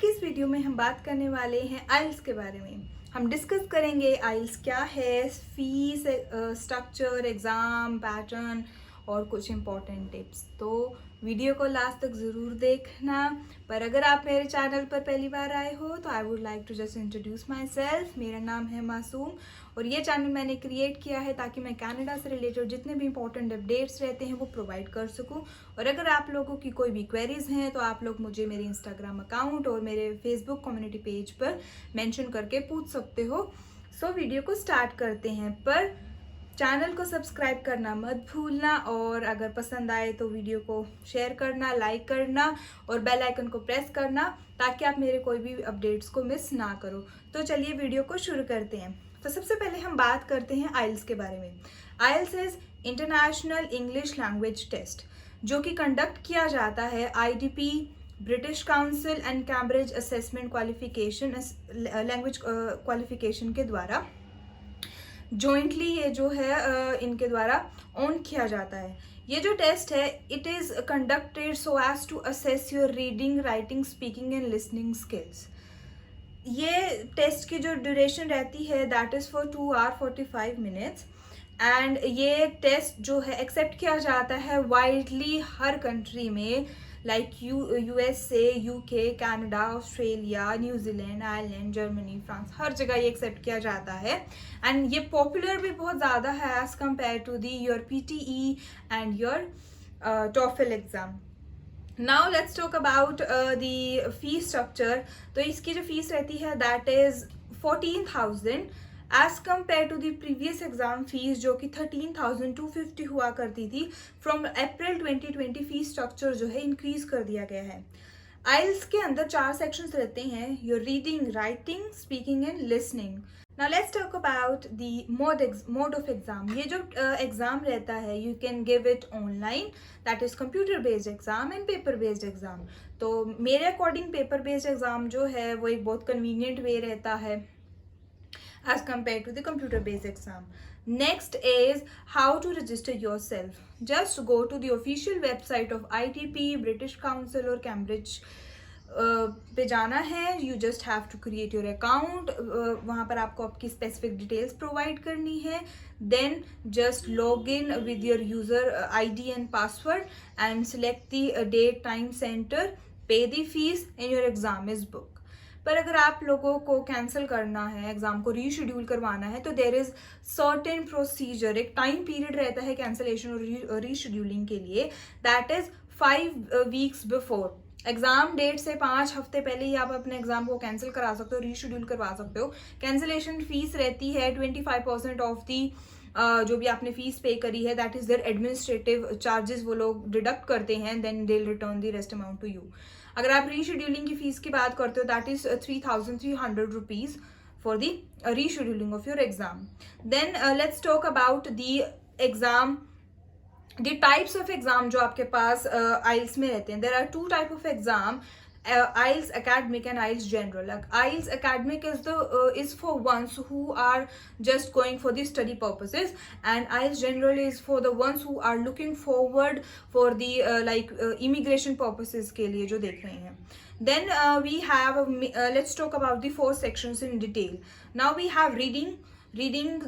की इस वीडियो में हम बात करने वाले हैं आइल्स के बारे में। हम डिस्कस करेंगे आइल्स क्या है, फीस, स्ट्रक्चर, एग्ज़ाम पैटर्न और कुछ इम्पॉर्टेंट टिप्स। तो वीडियो को लास्ट तक ज़रूर देखना। पर अगर आप मेरे चैनल पर पहली बार आए हो तो I would like to just introduce myself. मेरा नाम है मासूम और ये चैनल मैंने क्रिएट किया है ताकि मैं कनाडा से रिलेटेड जितने भी इंपॉर्टेंट अपडेट्स रहते हैं वो प्रोवाइड कर सकूं। और अगर आप लोगों की कोई भी क्वेरीज हैं तो आप लोग मुझे मेरे इंस्टाग्राम अकाउंट और मेरे फेसबुक कम्युनिटी पेज पर मेंशन करके पूछ सकते हो। सो वीडियो को स्टार्ट करते हैं, पर चैनल को सब्सक्राइब करना मत भूलना और अगर पसंद आए तो वीडियो को शेयर करना, लाइक करना और बेल आइकन को प्रेस करना ताकि आप मेरे कोई भी अपडेट्स को मिस ना करो। तो चलिए वीडियो को शुरू करते हैं। तो सबसे पहले हम बात करते हैं आइल्स के बारे में। IELTS is international English language test जो कि कंडक्ट किया जाता है IDP, British Council and Cambridge assessment qualification language qualification के द्वारा जॉइंटली ये जो है इनके द्वारा ऑन किया जाता है। ये जो टेस्ट है it is conducted so as to assess your reading, writing, speaking and listening skills. ये टेस्ट की जो ड्यूरेशन रहती है that is for 2 hours 45 minutes and ये टेस्ट जो है एक्सेप्ट किया जाता है वाइडली हर कंट्री में, like USA, UK, Canada, Australia, New Zealand, Ireland, Germany, France, हर जगह ये एक्सेप्ट किया जाता है। एंड ये पॉपुलर भी बहुत ज़्यादा है as compare to the your PTE and your TOEFL exam. Now let's talk about the fee structure. तो इसकी जो फीस रहती है that is 14,000 as compare to the previous exam fees जो कि 13,250 हुआ करती थी। फ्रॉम अप्रैल 2020 फीस स्ट्रक्चर जो है इंक्रीज कर दिया गया है। आइल्स के अंदर 4 सेक्शंस रहते हैं, your reading, writing, speaking and listening. Now let's talk about the mode of exam. ये जो एग्जाम रहता है you can give it online, that is computer based exam and paper based exam. तो मेरे अकॉर्डिंग पेपर बेस्ड एग्जाम जो है वो एक बहुत कन्वीनियंट वे रहता है as compared to the computer based exam. Next is how to register yourself. Just go to the official website of IDP, British Council और Cambridge पे जाना है। You just have to create your account. वहाँ पर आपको आपकी specific details provide करनी है। Then just log in with your user ID and password and select the date, time, center, pay the fees and your exam is booked. पर अगर आप लोगों को कैंसिल करना है, एग्जाम को रीशेड्यूल करवाना है तो देयर इज सर्टेन प्रोसीजर, एक टाइम पीरियड रहता है कैंसिलेशन और रीशेड्यूलिंग के लिए, that is 5 weeks before exam date से 5 हफ्ते पहले ही आप अपने एग्जाम को कैंसिल करा सकते हो, रीशेड्यूल करवा सकते हो। कैंसिलेशन फीस रहती है 25% ऑफ दी जो भी आपने फीस पे करी है, that is their administrative charges, वो लोग डिडक्ट करते हैं, then they will return the rest amount to you. अगर आप रीशेड्यूलिंग की फीस की बात करते हो that is 3,300 rupees for the rescheduling of your exam. Then let's talk about the exam, the types of exam जो आपके पास आइल्स में रहते हैं। There are 2 types of exam, IELTS academic and IELTS general. Like IELTS academic is for ones who are just going for the study purposes, and IELTS general is for the ones who are looking forward for the immigration purposes के लिए जो देख रहे हैं। Then we have let's talk about the 4 sections in detail. Now we have reading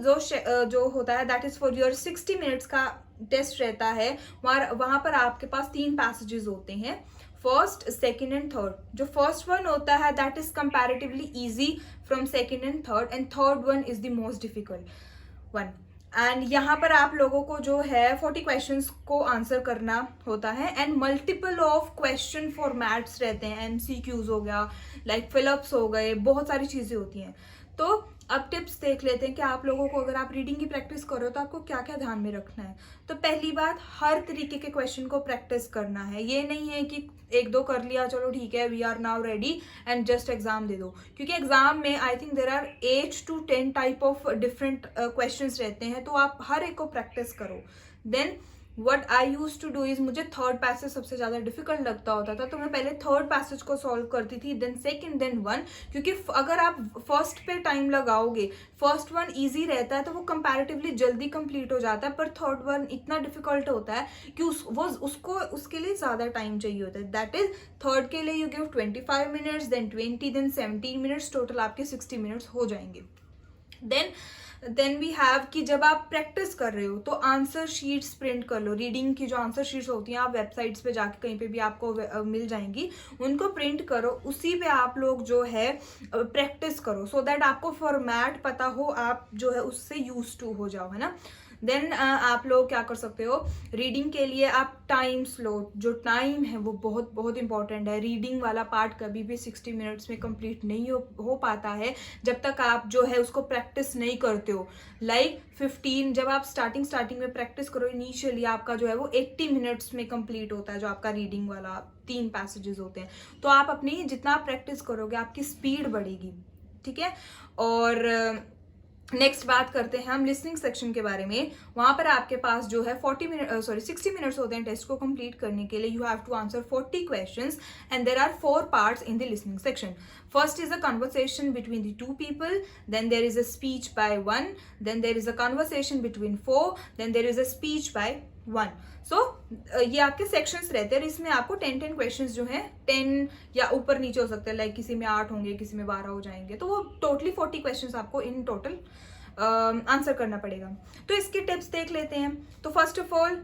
जो होता है that is for your 60 minutes का टेस्ट रहता है। वहाँ पर आपके पास 3 पैसेजेस होते हैं, फर्स्ट, सेकेंड एंड थर्ड। जो फर्स्ट वन होता है that is comparatively easy from second and third one is the most difficult one. And यहाँ पर आप लोगों को जो है 40 क्वेश्चंस को आंसर करना होता है and multiple of question formats रहते हैं, MCQs हो गया, लाइक फिलअप्स हो गए, बहुत सारी चीज़ें होती हैं। तो अब टिप्स देख लेते हैं कि आप लोगों को अगर आप रीडिंग की प्रैक्टिस करो तो आपको क्या क्या ध्यान में रखना है। तो पहली बात, हर तरीके के क्वेश्चन को प्रैक्टिस करना है। ये नहीं है कि 1-2 कर लिया चलो ठीक है we are now ready and just exam दे दो, क्योंकि एग्जाम में I think there are 8 to 10 type of different questions रहते हैं, तो आप हर एक को प्रैक्टिस करो। Then what I use to do is, मुझे थर्ड पैसेज सबसे ज़्यादा डिफिकल्ट लगता होता था, तो मैं पहले थर्ड पैसेज को सॉल्व करती थी, देन सेकंड, देन वन, क्योंकि अगर आप फर्स्ट पे टाइम लगाओगे, फर्स्ट वन इजी रहता है तो वो कंपैरेटिवली जल्दी कंप्लीट हो जाता है, पर थर्ड वन इतना डिफिकल्ट होता है कि उसको उसके लिए ज़्यादा टाइम चाहिए होता है। दैट इज थर्ड के लिए you give 25 minutes, then 20, then 17 minutes, total आपके 60 मिनट्स हो जाएंगे। देन वी हैव कि जब आप प्रैक्टिस कर रहे हो तो आंसर शीट्स प्रिंट कर लो। रीडिंग की जो आंसर शीट्स होती हैं, आप वेबसाइट्स पे जाके कहीं पे भी आपको मिल जाएंगी, उनको प्रिंट करो, उसी पे आप लोग जो है प्रैक्टिस करो, सो दैट आपको फॉर्मेट पता हो, आप जो है उससे यूज टू हो जाओ, है ना। देन आप लोग क्या कर सकते हो, रीडिंग के लिए आप टाइम स्लॉट, जो टाइम है वो बहुत बहुत इंपॉर्टेंट है। रीडिंग वाला पार्ट कभी भी 60 मिनट्स में कंप्लीट नहीं हो पाता है जब तक आप जो है उसको प्रैक्टिस नहीं करते हो। लाइक 15, जब आप स्टार्टिंग में प्रैक्टिस करो इनिशियली, आपका जो है वो 80 मिनट्स में कंप्लीट होता है, जो आपका रीडिंग वाला 3 पैसेजेस होते हैं। तो आप अपनी जितना प्रैक्टिस करोगे आपकी स्पीड बढ़ेगी, ठीक है। और नेक्स्ट बात करते हैं हम लिसनिंग सेक्शन के बारे में। वहां पर आपके पास जो है 60 मिनट्स होते हैं टेस्ट को कंप्लीट करने के लिए। You have to answer 40 questions and there are 4 parts in the listening section. First is a conversation between the 2 people, then there is a speech by 1, then there is a conversation between 4, then there is a speech by 1. सो ये आपके sections रहते हैं, इसमें आपको 10 questions जो हैं 10 या ऊपर नीचे हो सकते हैं, लाइक किसी में 8 होंगे, किसी में 12 हो जाएंगे, तो वो टोटली 40 क्वेश्चंस आपको इन टोटल आंसर करना पड़ेगा। तो इसके टिप्स देख लेते हैं। तो first of all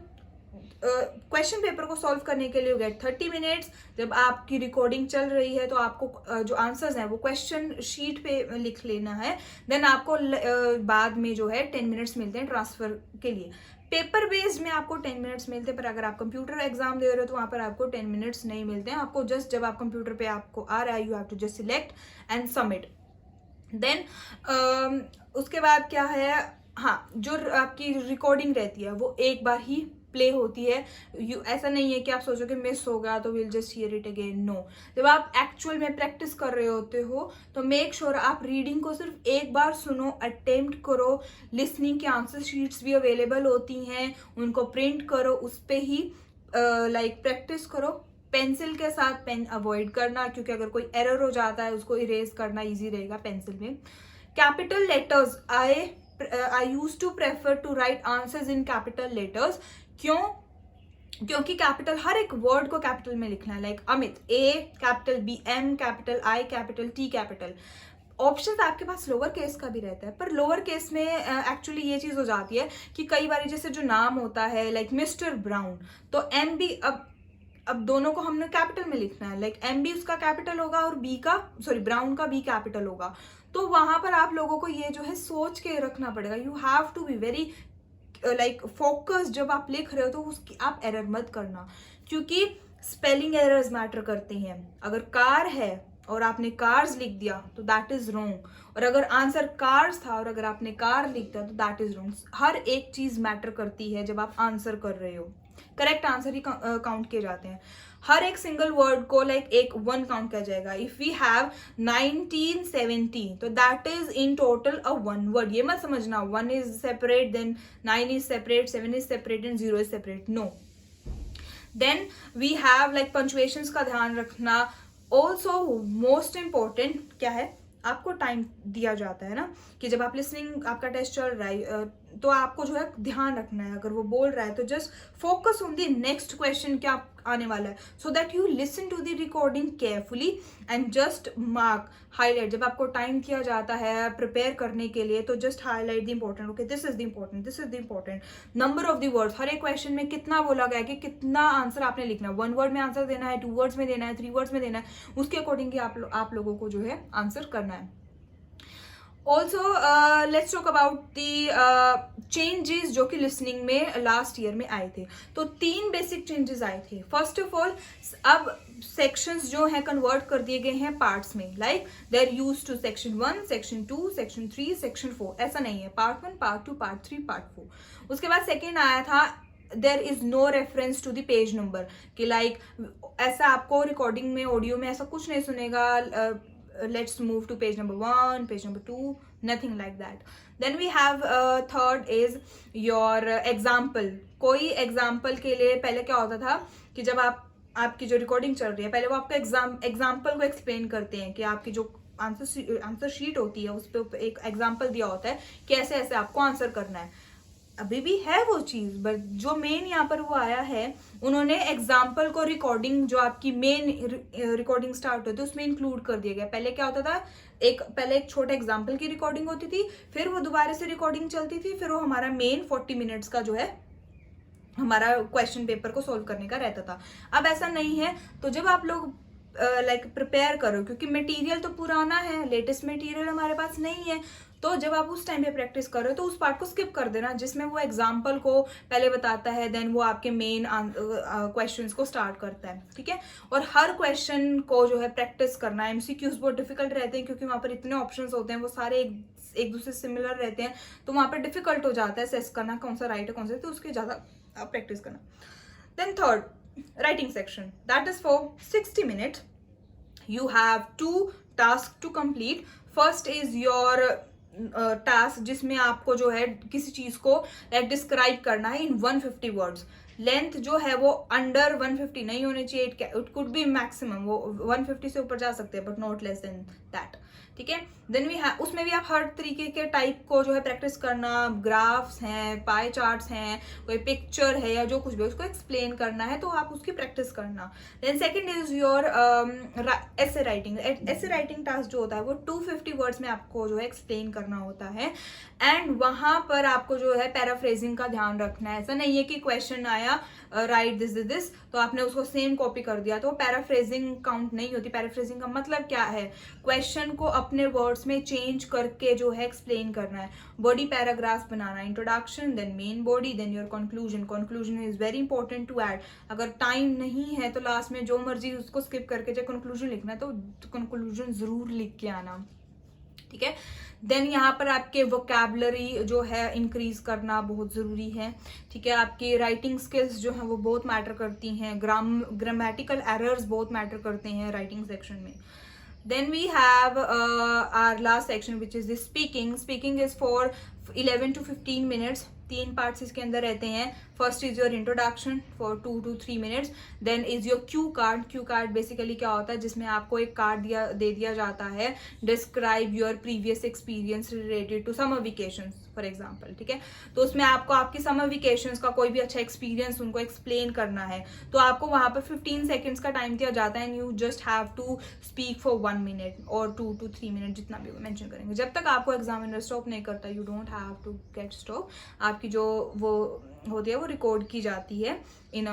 question paper को सॉल्व करने के लिए यू गेट 30 मिनट्स। जब आपकी रिकॉर्डिंग चल रही है तो आपको जो आंसर्स हैं वो क्वेश्चन शीट पे लिख लेना है। देन आपको बाद में जो है 10 मिनट्स मिलते हैं ट्रांसफर के लिए। पेपर बेस्ड में आपको 10 मिनट्स मिलते हैं, पर अगर आप कंप्यूटर एग्जाम दे रहे हो तो वहाँ पर आपको 10 मिनट्स नहीं मिलते हैं। आपको जस्ट जब आप कंप्यूटर पे आपको आ रहा है, you have to just select and submit. Then उसके बाद क्या है, हाँ, जो आपकी रिकॉर्डिंग रहती है वो एक बार ही प्ले होती है। ऐसा नहीं है कि आप सोचो कि मिस हो गया तो will just hear it again, no. जब आप एक्चुअल में प्रैक्टिस कर रहे होते हो तो मेक श्योर आप रीडिंग को सिर्फ एक बार सुनो, अटेम्प्ट करो। लिसनिंग की आंसर शीट्स भी अवेलेबल होती हैं, उनको प्रिंट करो, उस पर ही लाइक प्रैक्टिस करो। पेंसिल के साथ पेन अवॉइड करना, क्योंकि अगर कोई एरर हो जाता है उसको इरेज करना ईजी रहेगा पेंसिल में। Capital letters, I use to prefer to write answers in capital letters. क्यों? क्योंकि कैपिटल, हर एक वर्ड को कैपिटल में लिखना है। Like Amit, A capital, B M capital, I capital, T capital. Option आपके पास लोअर केस का भी रहता है, पर लोअर केस में एक्चुअली ये चीज हो जाती है कि कई बार जैसे जो नाम होता है लाइक मिस्टर ब्राउन, तो एम भी अब दोनों को हमने कैपिटल में लिखना है। लाइक एम भी उसका कैपिटल होगा और ब्राउन का बी कैपिटल होगा। तो वहां पर आप लोगों को ये जो है सोच के रखना पड़ेगा। You have to be very like focus. जब आप लिख रहे हो तो उसकी आप एरर मत करना, क्योंकि स्पेलिंग एरर्स मैटर करते हैं। अगर कार है और आपने कार्स लिख दिया तो दैट इज रॉन्ग, और अगर आंसर कार्स था और अगर आपने कार लिख दिया तो दैट इज रॉन्ग। हर एक चीज मैटर करती है जब आप आंसर कर रहे हो। करेक्ट आंसर ही काउंट किए जाते हैं। हर एक सिंगल वर्ड को लाइक एक 1 काउंट किया जाएगा। इफ वी हैव 1917 तो that is in total a 1 word. ये मत समझना 1 is separate, then 9 is separate, 7 is separate and 0 is separate, no. Then we have like punctuations का ध्यान रखना। ऑल्सो मोस्ट इंपॉर्टेंट क्या है, आपको टाइम दिया जाता है ना, कि जब आप लिसनिंग आपका टेस्ट चल रहा है तो आपको जो है ध्यान रखना है। अगर वो बोल रहा है तो just focus on the next question क्या आने वाला है, so that you listen to the recording carefully and just mark, highlight. जब आपको टाइम दिया जाता है प्रिपेयर करने के लिए तो just highlight the important. Okay, this is the important, this is the important. Number of the words, हर एक क्वेश्चन में कितना बोला गया कि कितना आंसर आपने लिखना है। 1 वर्ड में आंसर देना है, 2 वर्ड्स में देना है, 3 वर्ड्स में देना है, उसके अकॉर्डिंग आप लोगों को जो है आंसर करना है। Also let's talk about the changes जो कि लिसनिंग में लास्ट ईयर में आए थे। तो 3 बेसिक चेंजेस आए थे। फर्स्ट ऑफ ऑल, अब सेक्शंस जो हैं कन्वर्ट कर दिए गए हैं पार्ट्स में। Like they are used to section 1, section 2, section 3, section 4। ऐसा नहीं है पार्ट 1, पार्ट 2, पार्ट 3, पार्ट 4। उसके बाद सेकेंड आया था there is no reference to the page number, कि लाइक ऐसा आपको रिकॉर्डिंग में ऑडियो में ऐसा कुछ नहीं सुनेगा let's move to page number 1, page number 2, nothing like that. Then we have third is your example. कोई example के लिए पहले क्या होता था कि जब आपकी जो रिकॉर्डिंग चल रही है, पहले वो आपको एग्जाम्पल को एक्सप्लेन करते हैं कि आपकी जो आंसर शीट होती है उस पर एक एग्जाम्पल दिया होता है कि ऐसे ऐसे आपको आंसर करना है. अभी भी है वो चीज, बट जो मेन यहाँ पर वो आया है, उन्होंने एग्जाम्पल को रिकॉर्डिंग जो आपकी मेन रिकॉर्डिंग स्टार्ट होती है उसमें इंक्लूड कर दिया गया. पहले क्या होता था, पहले एक छोटे एग्जाम्पल की रिकॉर्डिंग होती थी, फिर वो दोबारा से रिकॉर्डिंग चलती थी, फिर वो हमारा मेन 40 मिनट्स का जो है हमारा क्वेश्चन पेपर को सोल्व करने का रहता था. अब ऐसा नहीं है. तो जब आप लोग प्रिपेयर करो, क्योंकि मटेरियल तो पुराना है, लेटेस्ट मटेरियल हमारे पास नहीं है, तो जब आप उस टाइम पे प्रैक्टिस करो तो उस पार्ट को स्किप कर देना जिसमें वो एग्जाम्पल को पहले बताता है, देन वो आपके मेन क्वेश्चंस को स्टार्ट करता है. ठीक है. और हर क्वेश्चन को जो है प्रैक्टिस करना है. एमसीक्यूज बहुत डिफिकल्ट रहते हैं क्योंकि वहाँ पर इतने ऑप्शंस होते हैं, वो सारे एक दूसरे सिमिलर रहते हैं, तो वहाँ पर डिफिकल्ट हो जाता है सेस करना कौन सा राइट है कौन सा, तो उसके ज़्यादा प्रैक्टिस करना. Then third, writing section, that is for 60 minutes. You have 2 tasks to complete. First is your task जिसमें आपको जो है किसी चीज को डिस्क्राइब करना है इन 150 वर्ड्स. लेंथ जो है वो अंडर 150 नहीं होनी चाहिए. इट कुड बी मैक्सिमम, वो 150 से ऊपर जा सकते हैं, but not less than that. ठीक है. देन उसमें भी आप हर तरीके के टाइप को जो है प्रैक्टिस करना. ग्राफ्स हैं, पाई चार्ट्स हैं, कोई पिक्चर है या जो कुछ भी उसको एक्सप्लेन करना है, तो आप उसकी प्रैक्टिस करना. Then second is your essay writing. Essay writing task जो होता है वो 250 वर्ड्स में आपको जो है एक्सप्लेन करना होता है. एंड वहां पर आपको जो है पैराफ्रेजिंग का ध्यान रखना है. ऐसा नहीं है कि क्वेश्चन आया राइट दिस तो आपने उसको सेम कॉपी कर दिया, तो पैराफ्रेजिंग काउंट नहीं होती. पैराफ्रेजिंग का मतलब क्या है, क्वेश्चन को अपने वर्ड्स में चेंज करके जो है एक्सप्लेन करना है. बॉडी पैराग्राफ बनाना, introduction, then main body, then your conclusion. Conclusion is very important to add. अगर टाइम नहीं है तो लास्ट में जो मर्जी उसको स्किप करके जब कंक्लूजन लिखना है तो कंक्लूजन जरूर लिख के आना. ठीक है. देन यहाँ पर आपके वोकैबुलरी जो है इंक्रीज करना बहुत ज़रूरी है. ठीक है. आपकी राइटिंग स्किल्स जो है वो बहुत मैटर करती हैं. ग्रामेटिकल एरर्स बहुत मैटर करते हैं राइटिंग सेक्शन में. Then we have our last section which is the speaking. Speaking is for 11 to 15 minutes. 3 parts इसके अंदर रहते हैं. First is your introduction for 2 to 3 minutes. Then is your cue card. Cue card basically क्या होता है, जिसमें आपको एक कार्ड दे दिया जाता है. Describe your previous experience related to summer vacations for example. ठीक है. तो उसमें आपको आपकी summer vacations का कोई भी अच्छा experience उनको explain करना है. तो आपको वहाँ पर 15 seconds का time दिया जाता है and you just have to speak for 1 minute or 2 to 3 minutes जितना भी वो mention करेंगे. जब तक आपको एग्जामिनर स्टॉप नहीं करता, you don't have to get stop. आपकी जो वो होती है वो रिकॉर्ड की जाती है in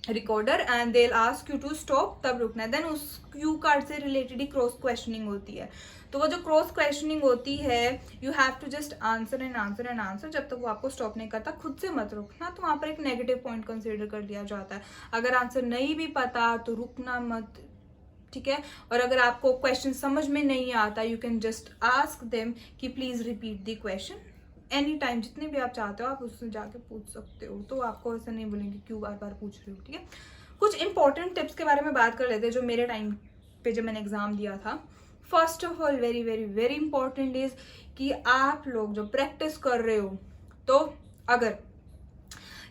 recorder and they ask you to stop, तब रुकना है. देन उस क्यू कार्ड से रिलेटेड ही क्रॉस क्वेश्चनिंग होती है. तो वो जो क्रॉस क्वेश्चनिंग होती है, you have to just answer and answer and answer. जब तक वो आपको स्टॉप नहीं करता, खुद से मत रुकना. तो वहाँ पर एक नेगेटिव पॉइंट कंसिडर कर लिया जाता है. अगर आंसर नहीं भी पता तो रुकना मत. ठीक है. और अगर आपको क्वेश्चन समझ में नहीं आता, you can just ask them कि please repeat the question any time. जितने भी आप चाहते हो आप उससे जाके पूछ सकते हो. तो आपको ऐसा नहीं बोलेंगे क्यों बार बार पूछ रहे हो. ठीक है. कुछ इंपॉर्टेंट टिप्स के बारे में बात कर लेते हैं जो मेरे टाइम पे जब मैंने एग्जाम दिया था. First of all very very very important is कि आप लोग जो प्रैक्टिस कर रहे हो, तो अगर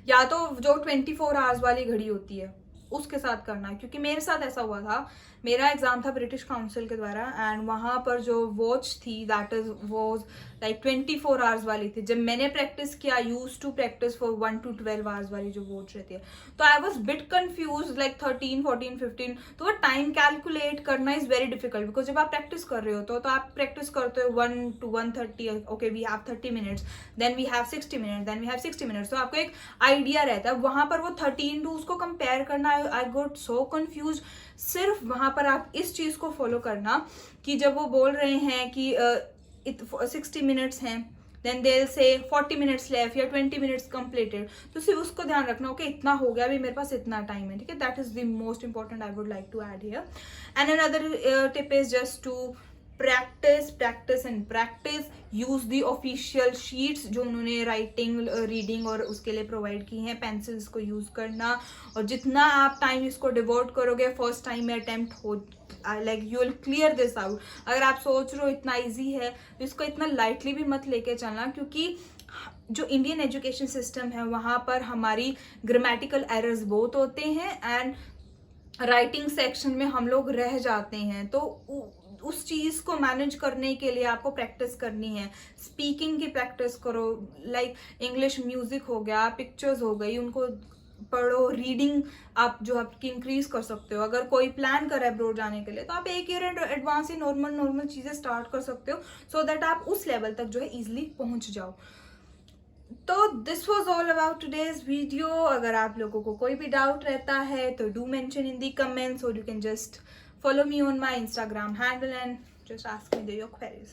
या तो जो 24 आवर्स वाली घड़ी होती है उसके साथ करना है. क्योंकि मेरे साथ ऐसा हुआ था. मेरा एग्जाम था ब्रिटिश काउंसिल के द्वारा एंड वहाँ पर जो वॉच थी that is was like 24 hours वाली थी. जब मैंने प्रैक्टिस किया, use to practice for 1 to 12 hours वाली जो वॉच रहती है, तो I was bit confuse like 13, 14, 15. तो वो टाइम कैलकुलेट करना इज वेरी डिफिकल्ट. बिकॉज जब आप प्रैक्टिस कर रहे हो तो आप प्रैक्टिस करते हो 1 to 1:30. Okay, we have 30 minutes, then we have 60 minutes, then we have 60 minutes. तो आपको एक आइडिया रहता है. वहाँ पर वो 13 to उसको कंपेयर करना, आई गॉट सो कन्फ्यूज. सिर्फ वहाँ पर आप इस चीज को फॉलो करना कि जब वो बोल रहे हैं कि 60 minutes हैं, देन दे से 40 minutes लेफ्ट या 20 minutes कंप्लीटेड, तो सिर्फ उसको ध्यान रखना. ओके, इतना हो गया, अभी मेरे पास इतना टाइम है. ठीक है. That is the most important I would like to add here. And another tip is just to practice practice and practice. Use the official sheets जो उन्होंने राइटिंग रीडिंग और उसके लिए प्रोवाइड की हैं, पेंसिल्स को यूज करना, और जितना आप टाइम इसको डिवोट करोगे फर्स्ट टाइम में अटेम्प्ट हो, like you will clear this out. अगर आप सोच रहे हो इतना ईजी है तो इसको इतना लाइटली भी मत लेके चलना, क्योंकि जो इंडियन एजुकेशन सिस्टम है वहाँ पर हमारी ग्रामेटिकल एरर्स बहुत होते हैं एंड राइटिंग सेक्शन में हम लोग रह जाते हैं। तो उस चीज़ को मैनेज करने के लिए आपको प्रैक्टिस करनी है। स्पीकिंग की प्रैक्टिस करो, लाइक इंग्लिश म्यूजिक हो गया, पिक्चर्स हो गई, उनको पढ़ो। रीडिंग आप जो आपकी इंक्रीज कर सकते हो। अगर कोई प्लान करे अब्रॉड जाने के लिए तो आप एक ईयर एडवांस ही नॉर्मल चीज़ें स्टार्ट कर सकते हो, सो दैट आप उस लेवल तक जो है ईजिली पहुंच जाओ। तो this was all about today's video. अगर आप लोगों को कोई भी डाउट रहता है तो do mention in the comments, और you can just follow me on my Instagram handle and just ask me your queries.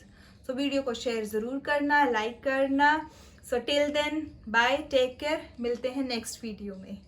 So video को शेयर ज़रूर करना, लाइक करना। So till then bye, take care, मिलते हैं नेक्स्ट वीडियो में।